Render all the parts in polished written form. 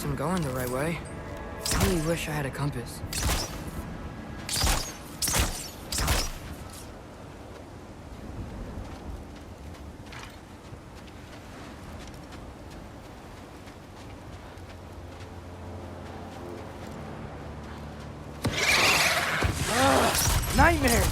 I'm going the right way. I really wish I had a compass. Nightmare!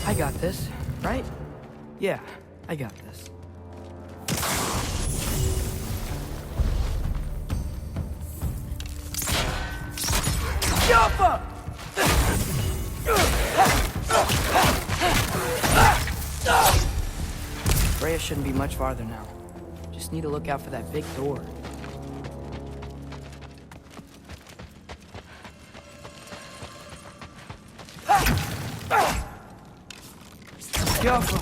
I got this, right? Yeah, I got this. Jump! Freya shouldn't be much farther now. Just need to look out for that big door. Careful.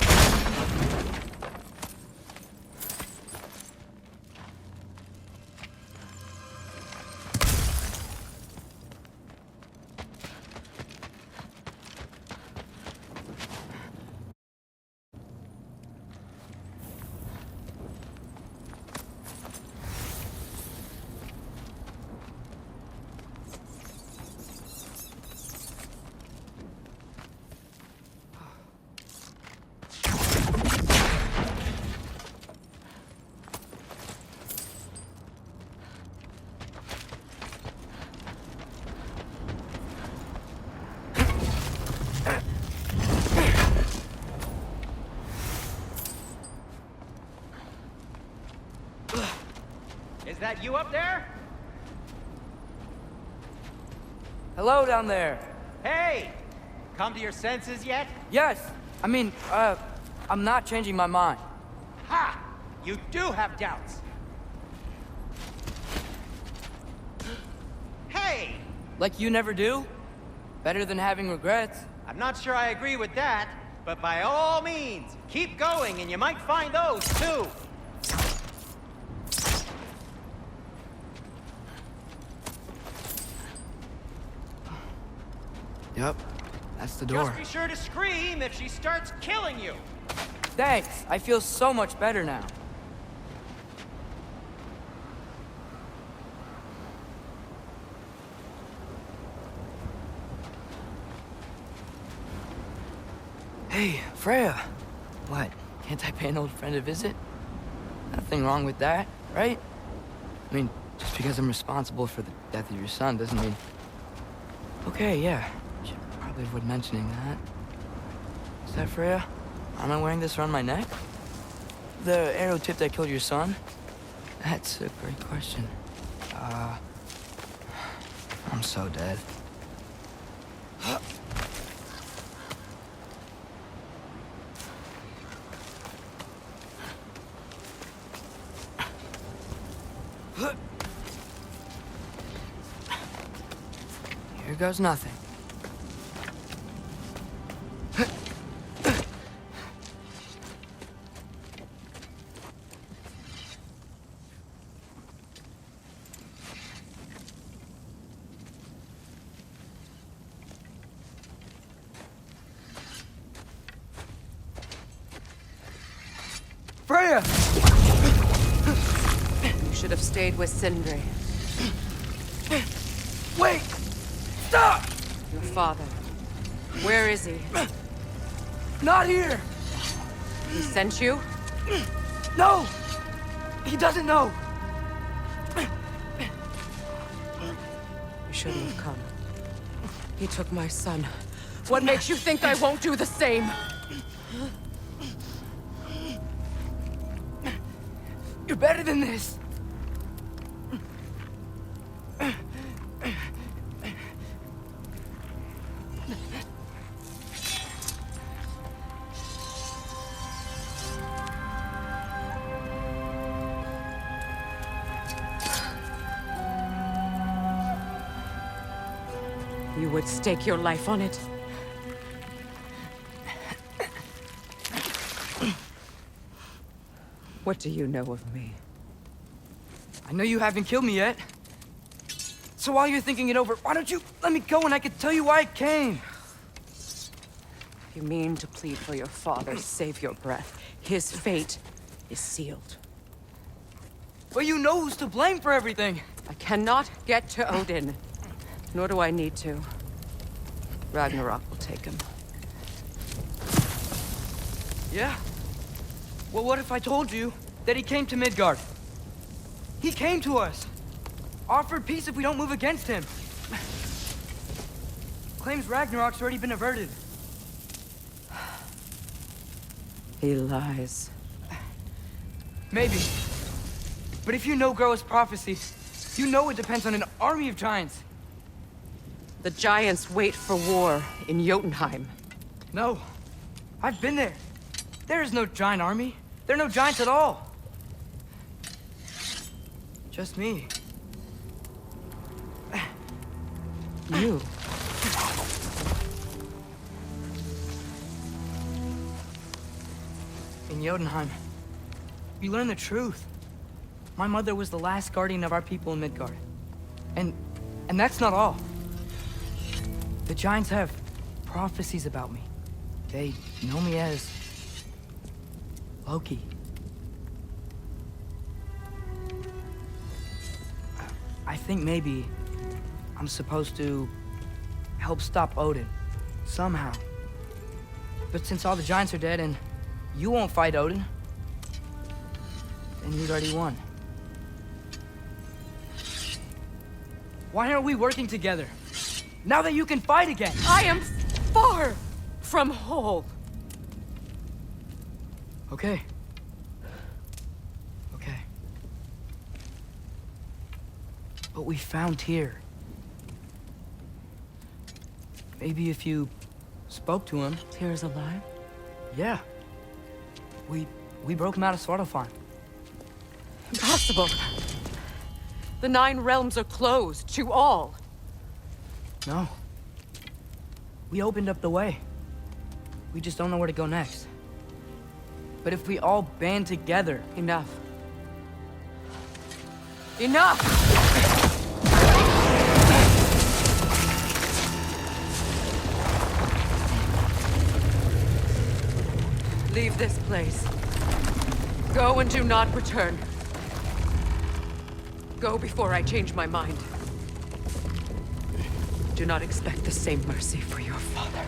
Is that you up there? Hello down there. Hey! Come to your senses yet? Yes, I mean, I'm not changing my mind. Ha! You do have doubts. Hey! Like you never do? Better than having regrets. I'm not sure I agree with that, but by all means, keep going and you might find those too. Yep, that's the door. Just be sure to scream if she starts killing you. Thanks, I feel so much better now. Hey, Freya. What, can't I pay an old friend a visit? Nothing wrong with that, right? I mean, just because I'm responsible for the death of your son doesn't mean... Okay, yeah. Should probably avoid mentioning that. Is that Freya? Am I wearing this around my neck? The arrow tip that killed your son? That's a great question. I'm so dead. Here goes nothing. Freya! You should have stayed with Sindri. Wait! Stop! Your father. Where is he? Not here! He sent you? No! He doesn't know! You shouldn't have come. He took my son. What makes you think I won't do the same? You're better than this! You would stake your life on it? What do you know of me? I know you haven't killed me yet. So So while you're thinking it over, why don't you let me go and I can tell you why I came? You mean to plead for your father, save your breath. His fate is sealed. Well, you know who's to blame for everything. I cannot get to Odin. Nor do I need to. Ragnarok will take him. Yeah? Well, what if I told you that he came to Midgard? He came to us. Offered peace if we don't move against him. Claims Ragnarok's already been averted. He lies. Maybe. But if you know Groa's prophecy, you know it depends on an army of giants. The giants wait for war in Jotunheim. No. I've been there. There is no giant army. There are no giants at all. Just me. You. In Jotunheim, you learn the truth. My mother was the last guardian of our people in Midgard. And that's not all. The giants have prophecies about me. They know me as Loki. I think maybe I'm supposed to help stop Odin, somehow. But since all the giants are dead and you won't fight Odin, then he's already won. Why aren't we working together? Now that you can fight again! I am far from whole. Okay. Okay. But we found Tyr. Maybe if you spoke to him... Tyr's alive? Yeah. We broke him out of Svartalfheim. Impossible. The 9 realms are closed to all. No. We opened up the way. We just don't know where to go next. But if we all band together... Enough. Enough! Leave this place. Go and do not return. Go before I change my mind. Do not expect the same mercy for your father.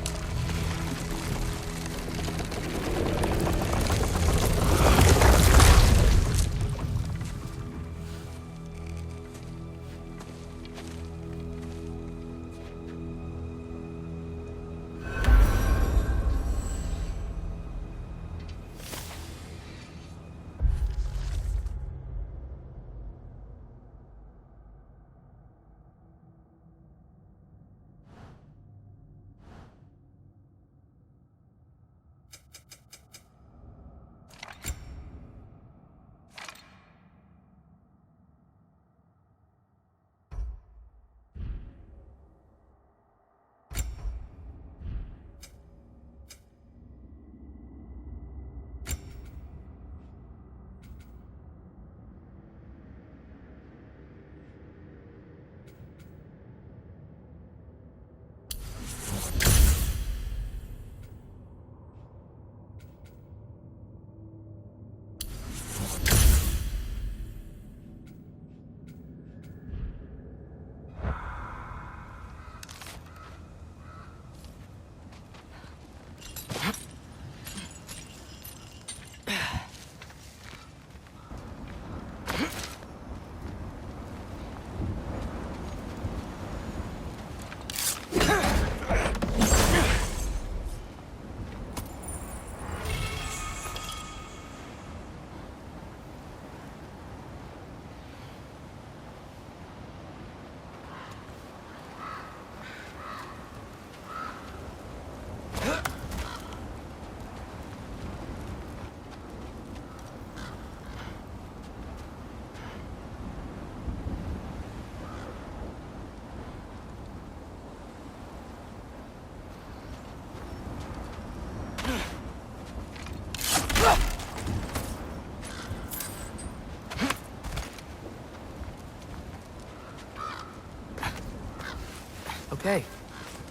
Okay,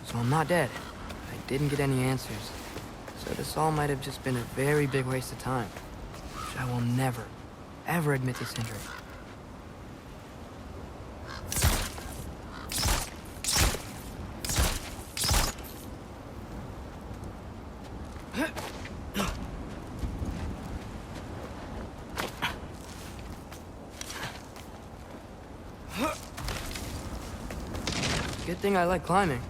so I'm not dead. I didn't get any answers. So this all might have just been a very big waste of time. Which I will never, ever admit to Sindri. Good thing I like climbing.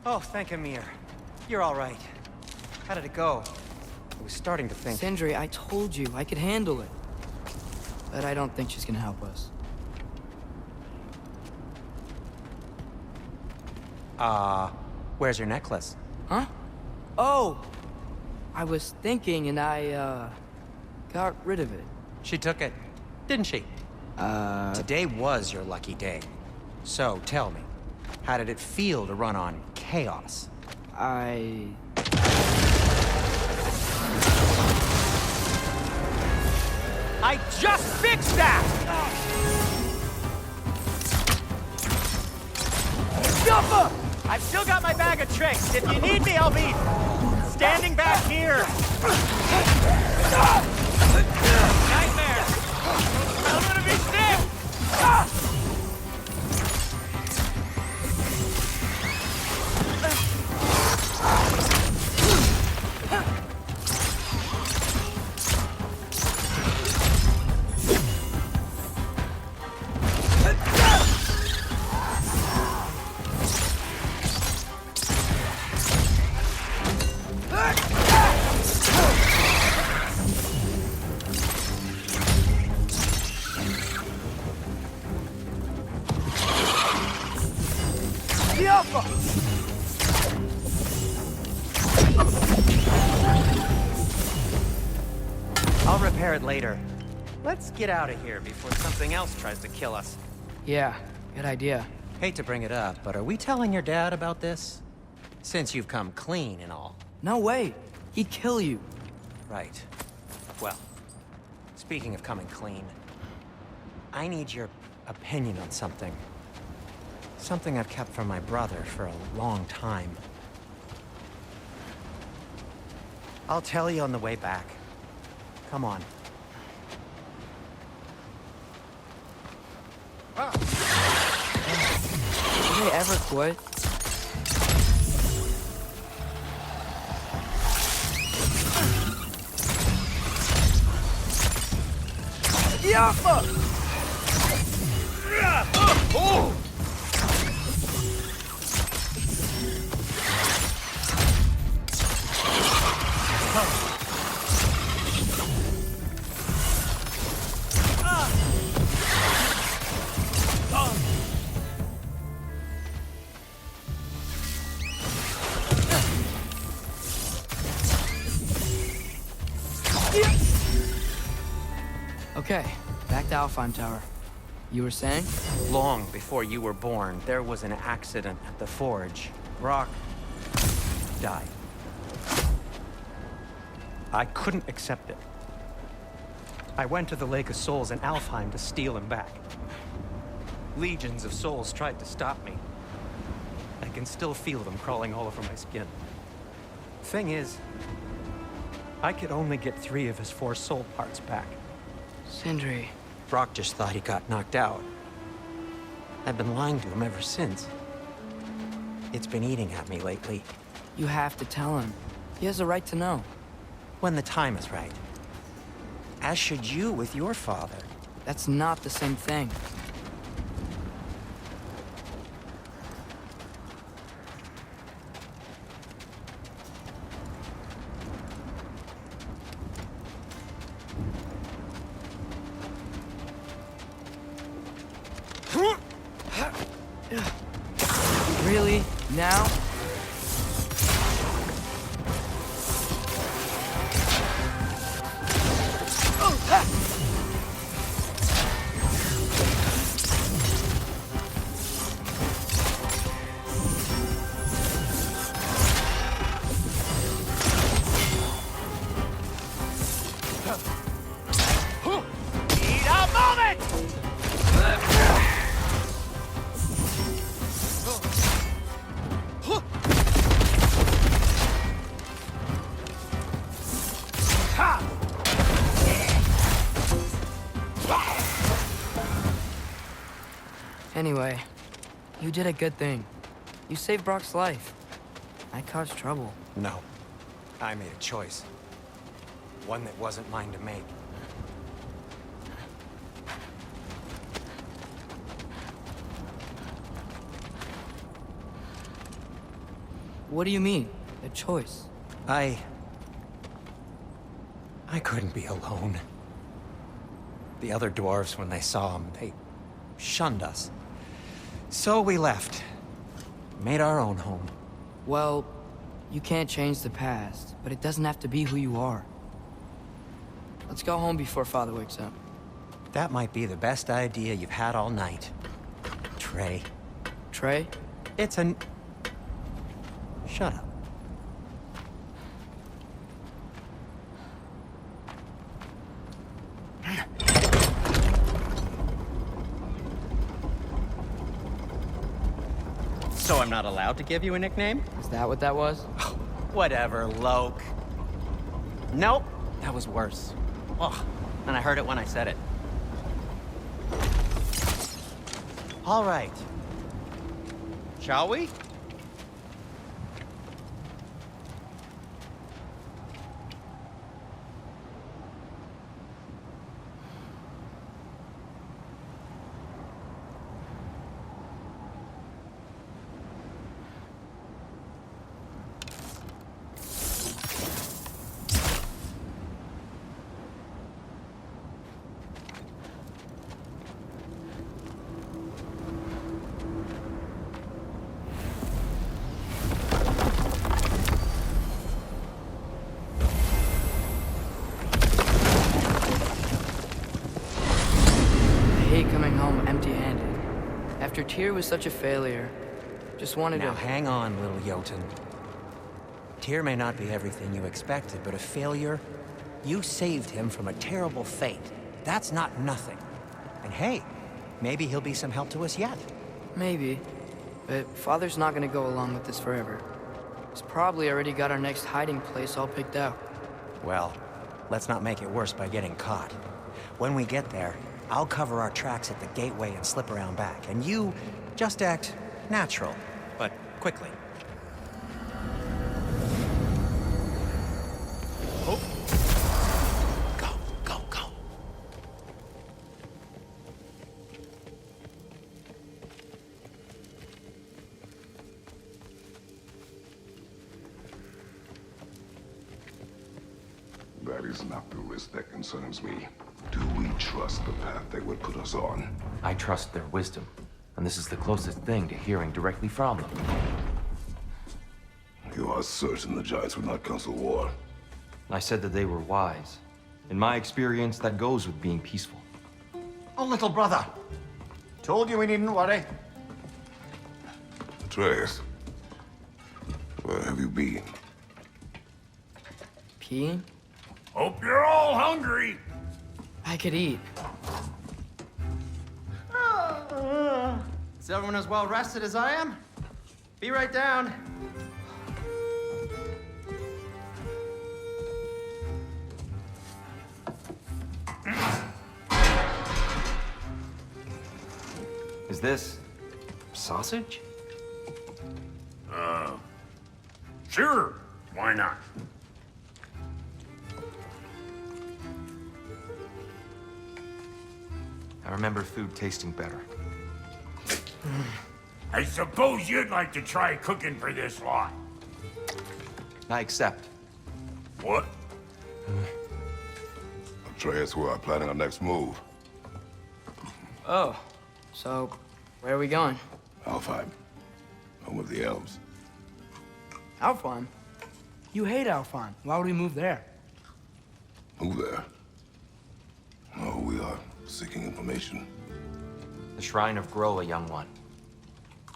Oh, thank Amir. You're all right. How did it go? I was starting to think... Sindri, I told you I could handle it. But I don't think she's gonna help us. Where's your necklace? Huh? Oh! I was thinking and I, got rid of it. She took it, didn't she? Today was your lucky day. So, tell me, how did it feel to run on chaos? I just fixed that! Jumper! I've still got my bag of tricks. If you need me, I'll be standing back here. Nightmare! I'm gonna be stiff! I'll repair it later. Let's get out of here before something else tries to kill us. Yeah, good idea. Hate to bring it up, but are we telling your dad about this? Since you've come clean and all. No way. He'd kill you. Right. Well, speaking of coming clean, I need your opinion on something. Something I've kept from my brother for a long time. I'll tell you on the way back. Come on. Did they ever quit? Yaffa! Oh! Okay, back to Alfheim Tower. You were saying? Long before you were born, there was an accident at the forge. Brock died. I couldn't accept it. I went to the Lake of Souls in Alfheim to steal him back. Legions of souls tried to stop me. I can still feel them crawling all over my skin. Thing is, I could only get 3 of his 4 soul parts back. Sindri. Brock just thought he got knocked out. I've been lying to him ever since. It's been eating at me lately. You have to tell him. He has a right to know. When the time is right. As should you with your father. That's not the same thing. Really? Now? Anyway, you did a good thing. You saved Brock's life. I caused trouble. No. I made a choice. One that wasn't mine to make. What do you mean? A choice? I couldn't be alone. The other dwarves, when they saw him, they shunned us. So we left. Made our own home. Well, you can't change the past, but it doesn't have to be who you are. Let's go home before Father wakes up. That might be the best idea you've had all night. Trey. Trey? It's an... Shut up. So I'm not allowed to give you a nickname? Is that what that was? Whatever, Loke. Nope, that was worse. Ugh, and I heard it when I said it. All right. Shall we? After Tyr was such a failure, just wanted Now to... hang on, little Jotun. Tyr may not be everything you expected, but a failure? You saved him from a terrible fate. That's not nothing. And hey, maybe he'll be some help to us yet. Maybe. But Father's not gonna go along with this forever. He's probably already got our next hiding place all picked out. Well, let's not make it worse by getting caught. When we get there, I'll cover our tracks at the gateway and slip around back. And you just act natural, but quickly. Oh. Go, go, go. That is not the risk that concerns me. Do we trust the path they would put us on? I trust their wisdom, and this is the closest thing to hearing directly from them. You are certain the Giants would not counsel war? I said that they were wise. In my experience, that goes with being peaceful. Oh, little brother. Told you we needn't worry. Atreus, where have you been? Peeing? Hope you're all hungry. I could eat. Is everyone as well rested as I am? Be right down. Is this sausage? Sure. Why not? I remember food tasting better. I suppose you'd like to try cooking for this lot. I accept. What? Atreus, we are planning our next move. Oh, so where are we going? Alfheim, home of the elves. Alfheim? You hate Alfheim. Why would we move there? Move there? No, we are seeking information. The Shrine of Groa, young one.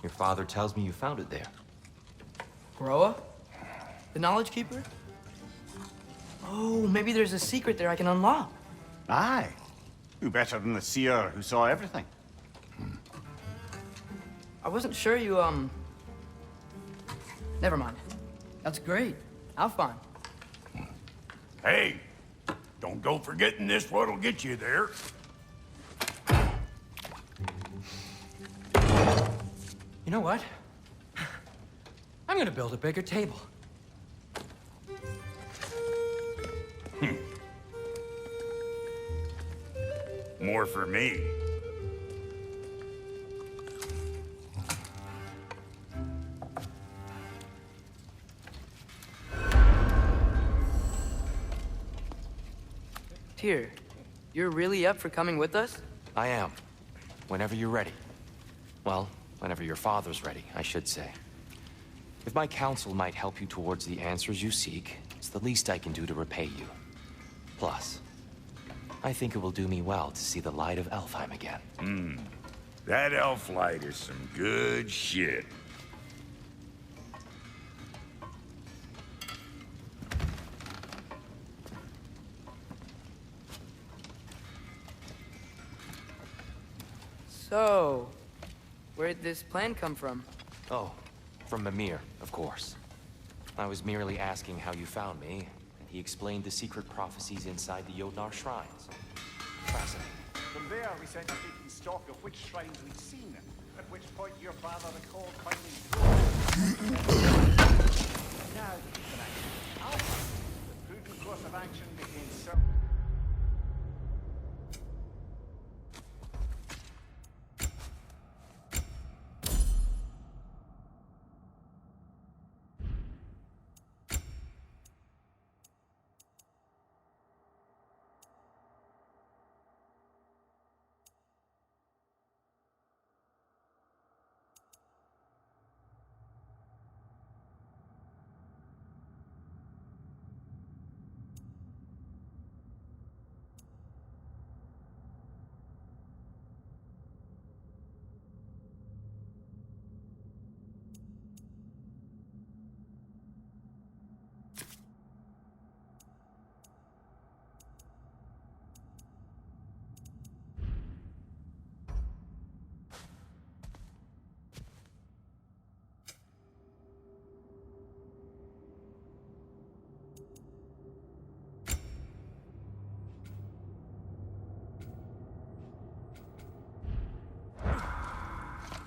Your father tells me you found it there. Groa? The Knowledge Keeper? Oh, maybe there's a secret there I can unlock. Aye. Who better than the seer who saw everything? I wasn't sure you, Never mind. That's great. Alfheim. Hey, don't go forgetting this what'll get you there. You know what? I'm gonna build a bigger table. More for me. Tyr, you're really up for coming with us? I am. Whenever you're ready. Well, whenever your father's ready, I should say. If my counsel might help you towards the answers you seek, it's the least I can do to repay you. Plus, I think it will do me well to see the light of Elfheim again. That elf light is some good shit. So, where'd this plan come from? Oh, from Mimir, of course. I was merely asking how you found me, and he explained the secret prophecies inside the Jotnar shrines. Fascinating. From there, we set to taking stock of which shrines we'd seen, at which point your father recalled finding Thor. Now, Alpha, the prudent course of action became so.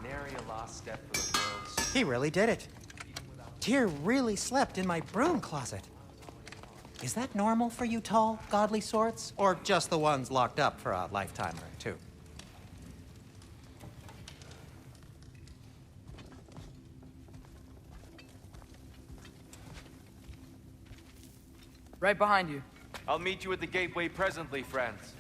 Nary a lost step for the world's... He really did it. Tyr really slept in my broom closet. Is that normal for you tall, godly sorts? Or just the ones locked up for a lifetime or two? Right behind you. I'll meet you at the gateway presently, friends.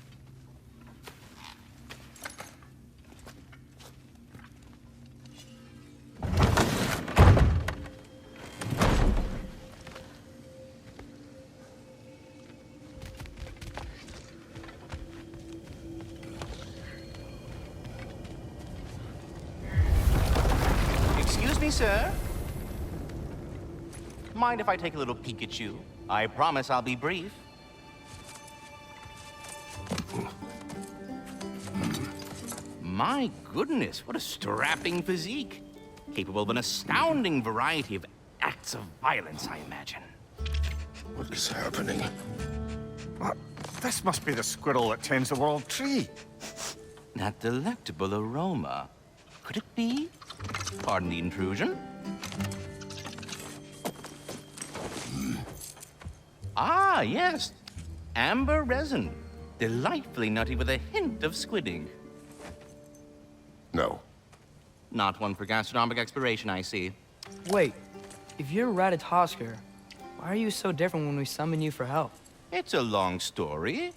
Excuse me, sir. Mind if I take a little peek at you? I promise I'll be brief. My goodness, what a strapping physique. Capable of an astounding variety of acts of violence, I imagine. What is happening? This must be the squirrel that tends the world tree. That delectable aroma. Could it be? Pardon the intrusion. Ah, yes. Amber resin. Delightfully nutty with a hint of squidding. No. Not one for gastronomic exploration, I see. Wait, if you're Ratatoskr, why are you so different when we summon you for help? It's a long story.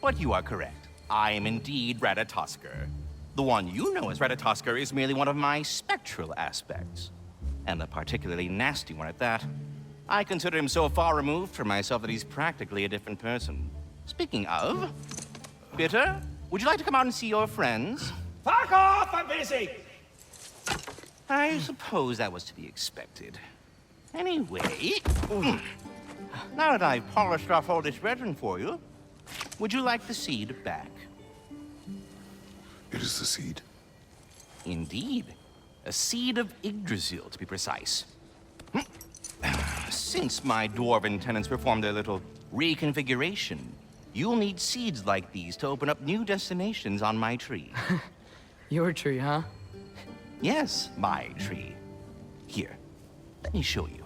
But you are correct. I am indeed Ratatoskr. The one you know as Ratatoskr is merely one of my spectral aspects. And a particularly nasty one at that. I consider him so far removed from myself that he's practically a different person. Speaking of, Bitter, would you like to come out and see your friends? Fuck off! I'm busy! I suppose that was to be expected. Anyway, now that I've polished off all this resin for you, would you like the seed back? It is the seed. Indeed. A seed of Yggdrasil, to be precise. Since my dwarven tenants performed their little reconfiguration, you'll need seeds like these to open up new destinations on my tree. Your tree, huh? Yes, my tree. Here, let me show you.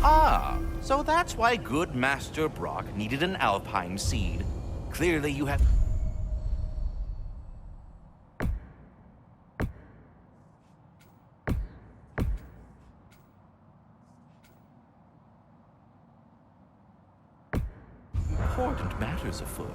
Ah, so that's why good Master Brock needed an Alpine seed. Clearly you have... important matters afoot.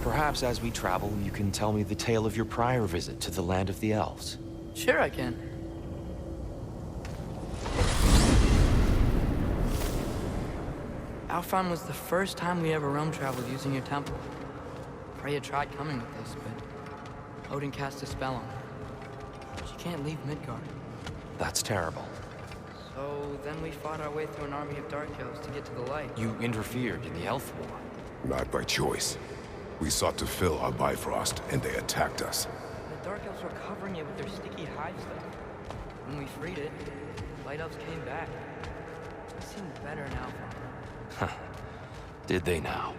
Perhaps as we travel, you can tell me the tale of your prior visit to the land of the elves. Sure I can. Alfheim was the first time we ever realm traveled using your temple. Freya tried coming with us, but Odin cast a spell on her. She can't leave Midgard. That's terrible. So then we fought our way through an army of dark elves to get to the light. You interfered in the elf war. Not by choice. We sought to fill our Bifrost, and they attacked us. The dark elves were covering it with their sticky hive stuff. When we freed it, light elves came back. It seemed better in Alpheim. Did they now?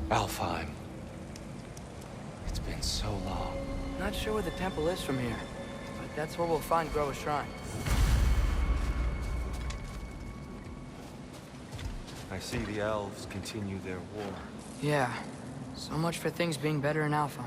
Alfheim. It's been so long. Not sure where the temple is from here, but that's where we'll find Groa's shrine. I see the elves continue their war. Yeah, so much for things being better in Alpheim.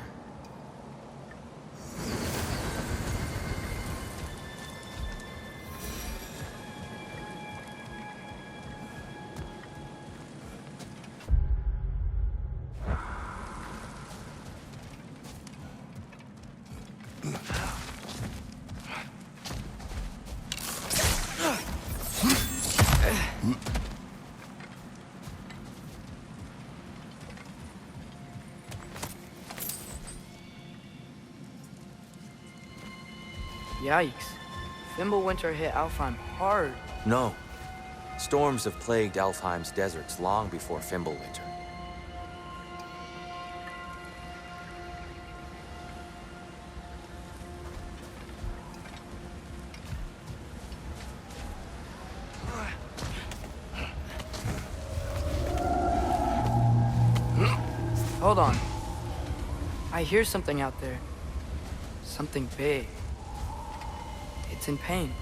Yikes. Fimbulwinter hit Alfheim hard. No. Storms have plagued Alfheim's deserts long before Fimbulwinter. Hold on. I hear something out there. Something big. It's in pain.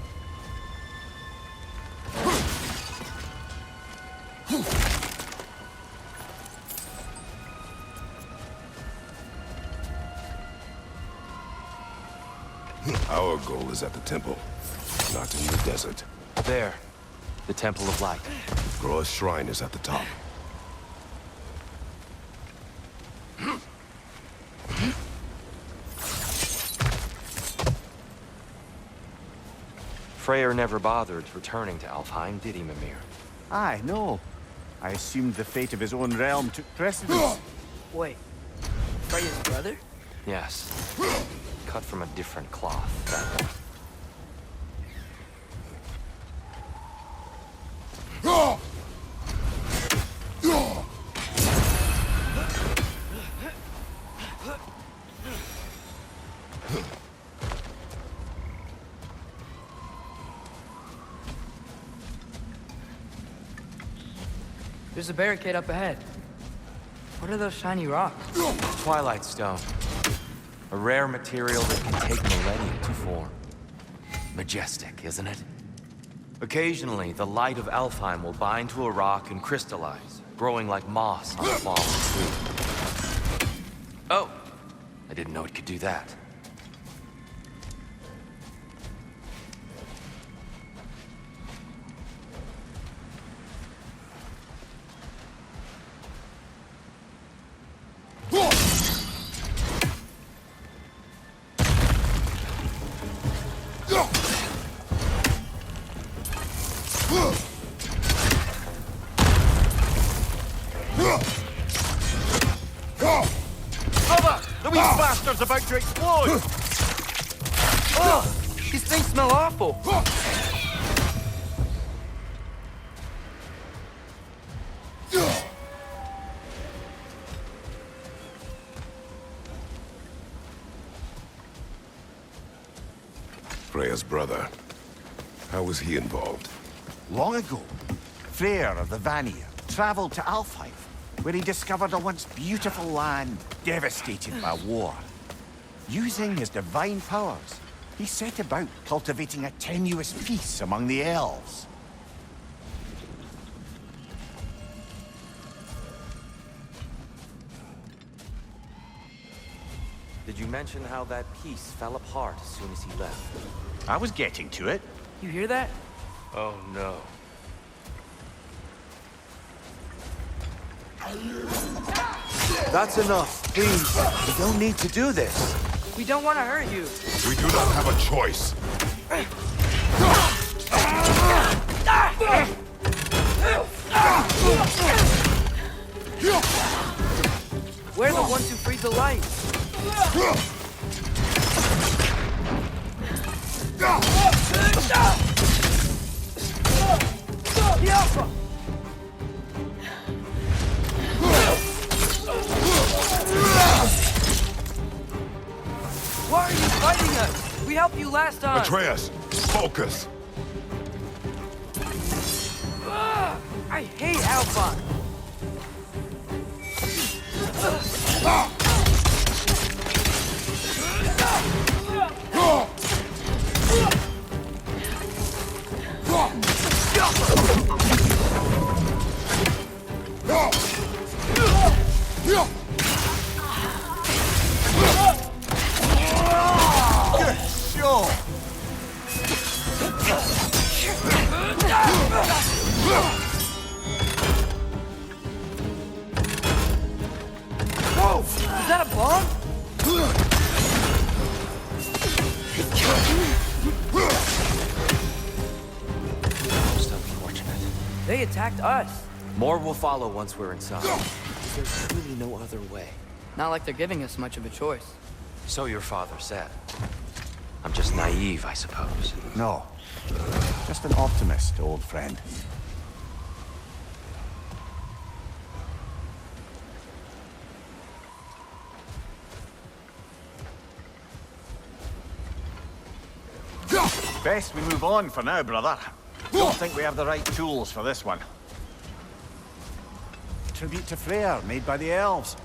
Our goal is at the temple, not in the desert. There. The Temple of Light. Groa's shrine is at the top. Freyr never bothered returning to Alfheim, did he, Mimir? Aye, no. I assumed the fate of his own realm took precedence. Wait. Freya's brother? Yes. Cut from a different cloth, that one. There's a barricade up ahead. What are those shiny rocks? Twilight Stone. A rare material that can take millennia to form. Majestic, isn't it? Occasionally, the light of Alfheim will bind to a rock and crystallize, growing like moss on a fallen tree. Oh! I didn't know it could do that. Brother! The wee bastard's about to explode! Oh, these things smell awful. Freya's brother. How was he involved? Long ago, Freya of the Vanir traveled to Alfheim, where he discovered a once beautiful land devastated by war. Using his divine powers, he set about cultivating a tenuous peace among the elves. Did you mention how that piece fell apart as soon as he left? I was getting to it. You hear that? Oh no. That's enough, please. You don't need to do this. We don't want to hurt you. We do not have a choice. We're the ones who freed the lights. Why are you fighting us? We helped you last time. Atreus, focus. I hate Alphon. Whoa! Is that a bomb? Most unfortunate. They attacked us. More will follow once we're inside. There's really no other way. Not like they're giving us much of a choice. So your father said. I'm just naive, I suppose. No. Just an optimist, old friend. Best we move on for now, brother. Don't think we have the right tools for this one. Tribute to Freya, made by the elves.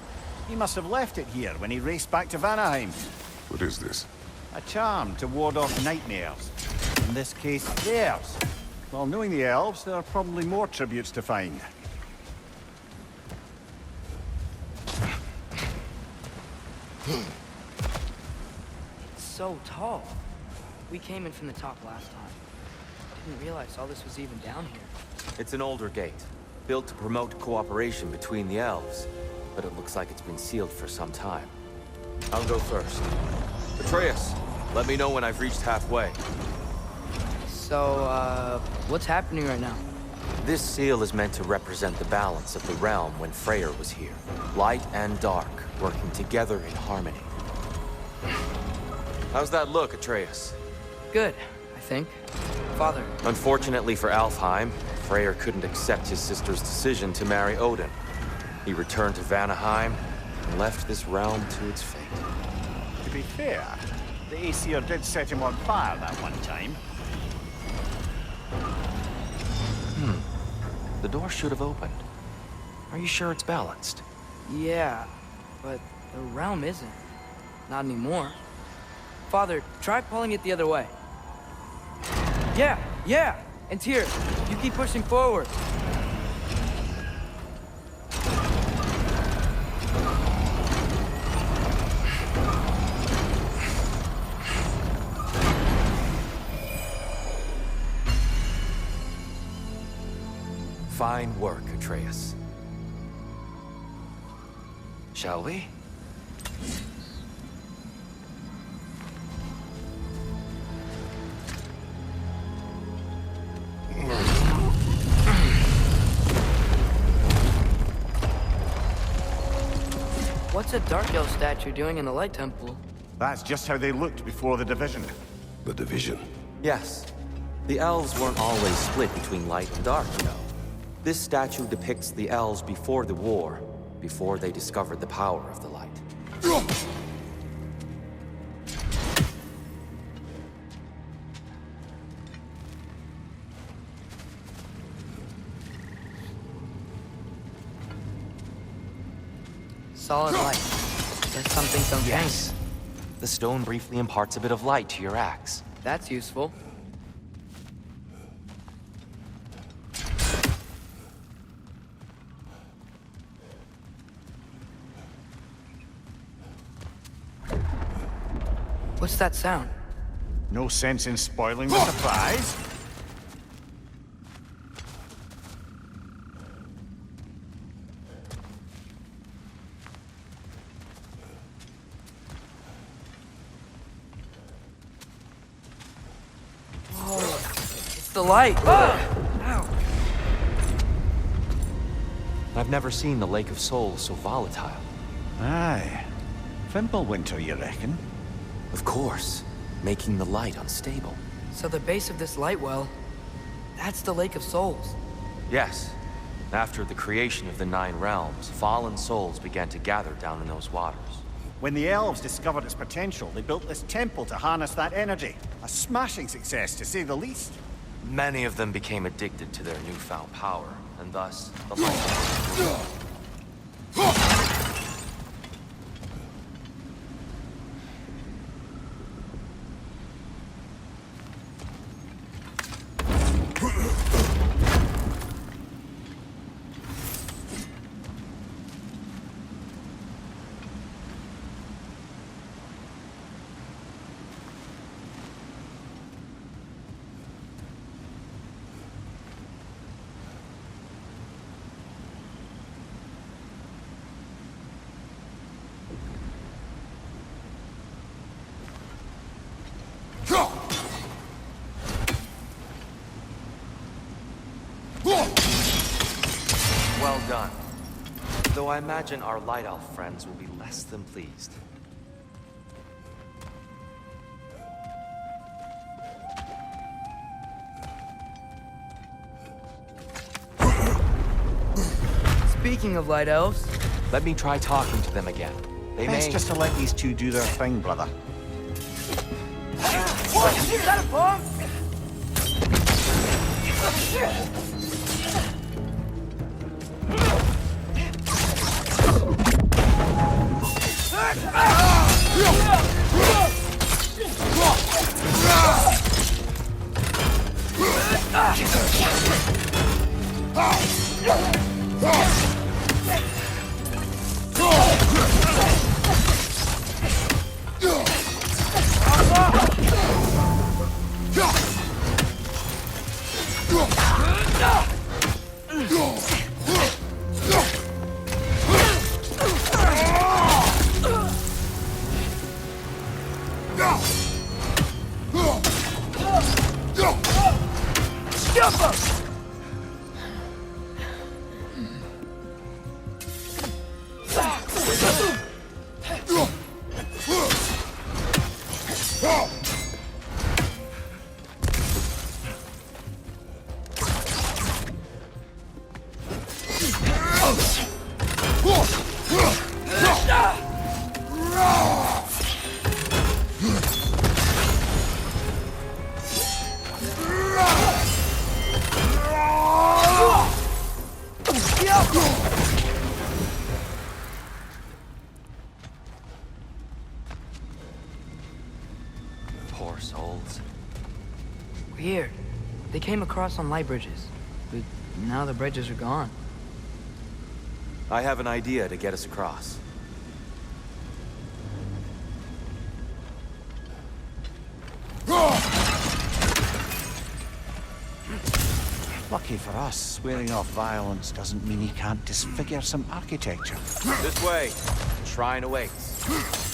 He must have left it here when he raced back to Vanaheim. What is this? A charm to ward off nightmares. In this case, theirs. Well, knowing the elves, there are probably more tributes to find. It's so tall. We came in from the top last time. Didn't realize all this was even down here. It's an older gate, built to promote cooperation between the elves, but it looks like it's been sealed for some time. I'll go first. Atreus, let me know when I've reached halfway. So, what's happening right now? This seal is meant to represent the balance of the realm when Freya was here. Light and dark, working together in harmony. How's that look, Atreus? Good, I think. Father. Unfortunately for Alfheim, Freyr couldn't accept his sister's decision to marry Odin. He returned to Vanaheim and left this realm to its fate. To be fair, the Aesir did set him on fire that one time. The door should have opened. Are you sure it's balanced? Yeah, but the realm isn't. Not anymore. Father, try pulling it the other way. Yeah! And here, you keep pushing forward. Fine work, Atreus. Shall we? What's a Dark Elf statue doing in the Light Temple? That's just how they looked before the division. The division. Yes. The elves weren't always split between light and dark, you know. This statue depicts the elves before the war, before they discovered the power of the light. Solid light. That's something some Yes. The stone briefly imparts a bit of light to your axe. That's useful. What's that sound? No sense in spoiling the surprise. It's the light. Ow. I've never seen the Lake of Souls so volatile. Aye. Fimbulwinter, you reckon? Of course, making the light unstable. So the base of this light well, that's the Lake of Souls. Yes. After the creation of the Nine Realms, fallen souls began to gather down in those waters. When the elves discovered its potential, they built this temple to harness that energy. A smashing success, to say the least. Many of them became addicted to their newfound power, and thus, the light... Well done. Though I imagine our Light Elf friends will be less than pleased. Speaking of light elves, Let me try talking to them again. They Best may... just to let these two do their thing, brother. what? Is that a bomb? Poor souls. Weird. They came across on light bridges, but now the bridges are gone. I have an idea to get us across. Lucky for us, swearing off violence doesn't mean he can't disfigure some architecture. This way. Shrine awaits.